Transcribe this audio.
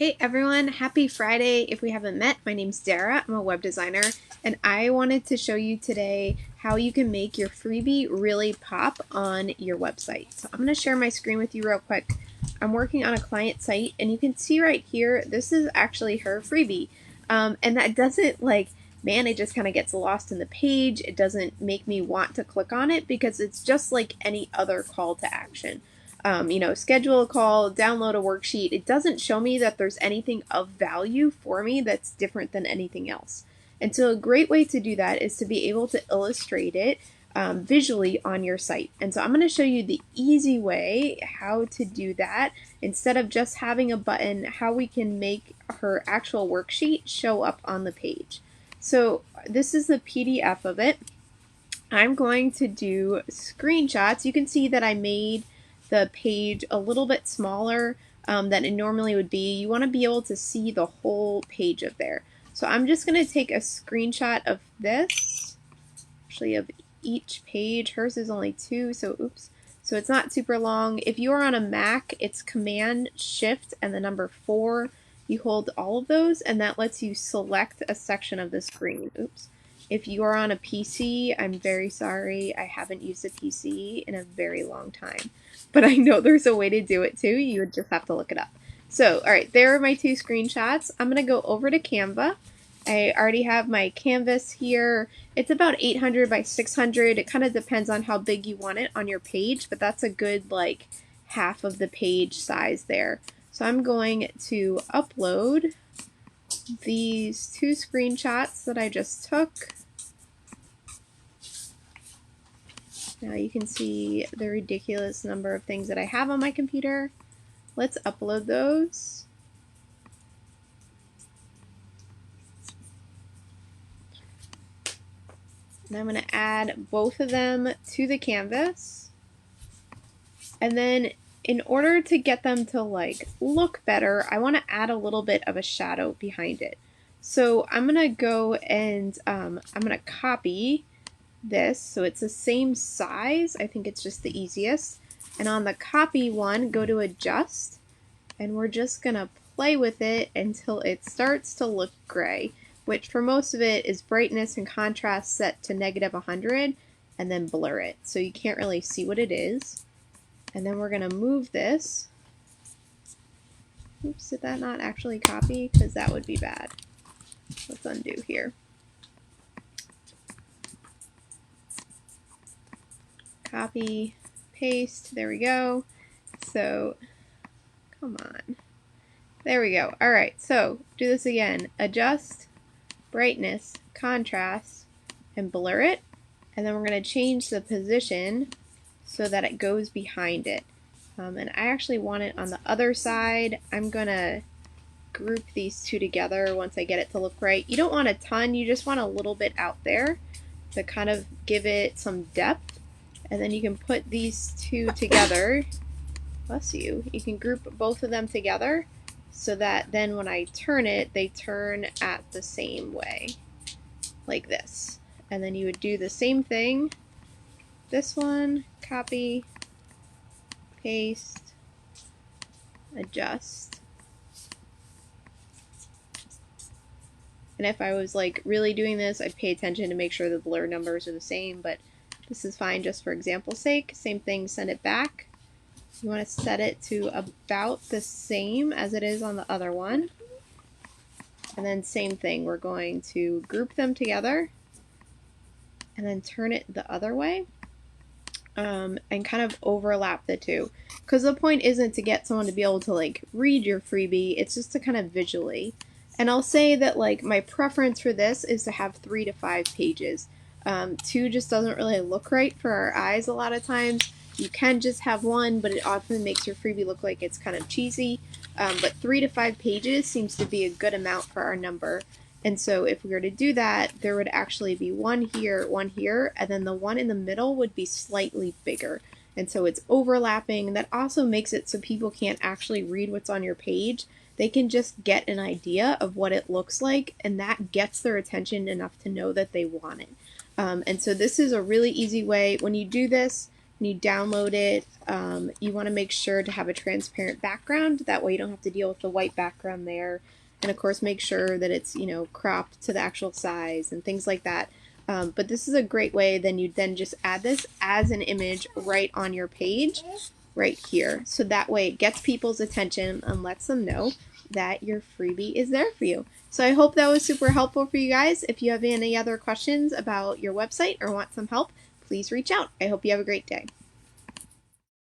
Hey everyone, happy Friday. If we haven't met, my name's Dara. I'm a web designer and I wanted to show you today how you can make your freebie really pop on your website. So I'm going to share my screen with you real quick. I'm working on a client site and you can see right here, this is actually her freebie. And that doesn't it just kind of gets lost in the page. It doesn't make me want to click on it because it's just like any other call to action. Schedule a call, download a worksheet. It doesn't show me that there's anything of value for me that's different than anything else. And so a great way to do that is to be able to illustrate it visually on your site. And so I'm going to show you the easy way how to do that. Instead of just having a button, how we can make her actual worksheet show up on the page. So this is the PDF of it. I'm going to do screenshots. You can see that I made the page a little bit smaller than it normally would be. You want to be able to see the whole page of there. So I'm just going to take a screenshot of this, actually of each page. Hers is only 2, so oops. So it's not super long. If you are on a Mac, it's Command Shift and the number 4. You hold all of those and that lets you select a section of the screen. Oops. If you are on a PC, I'm very sorry. I haven't used a PC in a very long time. But I know there's a way to do it too. You would just have to look it up. So, alright, there are my 2 screenshots. I'm going to go over to Canva. I already have my canvas here. It's about 800 by 600. It kind of depends on how big you want it on your page, but that's a good half of the page size there. So I'm going to upload these 2 screenshots that I just took. Now you can see the ridiculous number of things that I have on my computer. Let's upload those. And I'm going to add both of them to the canvas. And then in order to get them to look better, I want to add a little bit of a shadow behind it. So I'm going to go and I'm going to copy this so it's the same size. I think it's just the easiest. And on the copy one, go to adjust, and we're just gonna play with it until it starts to look gray, which for most of it is brightness and contrast set to -100 and then blur it so you can't really see what it is. And then we're gonna move this. Oops, did that not actually copy? Because that would be bad. Let's undo here. Copy, paste, there we go. So, come on. There we go. Alright, so do this again. Adjust, brightness, contrast, and blur it. And then we're going to change the position so that it goes behind it. And I actually want it on the other side. I'm going to group these 2 together once I get it to look right. You don't want a ton, you just want a little bit out there to kind of give it some depth. And then you can put these 2 together. Bless you. You can group both of them together so that then when I turn it, they turn at the same way, like this. And then you would do the same thing. This one, copy, paste, adjust. And if I was really doing this, I'd pay attention to make sure the blur numbers are the same, but this is fine just for example's sake. Same thing, send it back. You want to set it to about the same as it is on the other one. And then same thing, we're going to group them together and then turn it the other way and kind of overlap the 2. Because the point isn't to get someone to be able to read your freebie, it's just to kind of visually. And I'll say that my preference for this is to have 3 to 5 pages. 2 just doesn't really look right for our eyes a lot of times. You can just have 1, but it often makes your freebie look like it's kind of cheesy. But 3 to 5 pages seems to be a good amount for our number. And so if we were to do that, there would actually be 1 here, and then the one in the middle would be slightly bigger. And so it's overlapping, and that also makes it so people can't actually read what's on your page. They can just get an idea of what it looks like, and that gets their attention enough to know that they want it. And so this is a really easy way. When you do this, and you download it, you want to make sure to have a transparent background. That way you don't have to deal with the white background there. And of course, make sure that it's, cropped to the actual size and things like that. But this is a great way. Then you then just add this as an image right on your page right here. So that way it gets people's attention and lets them know that your freebie is there for you. So I hope that was super helpful for you guys. If you have any other questions about your website or want some help, please reach out. I hope you have a great day.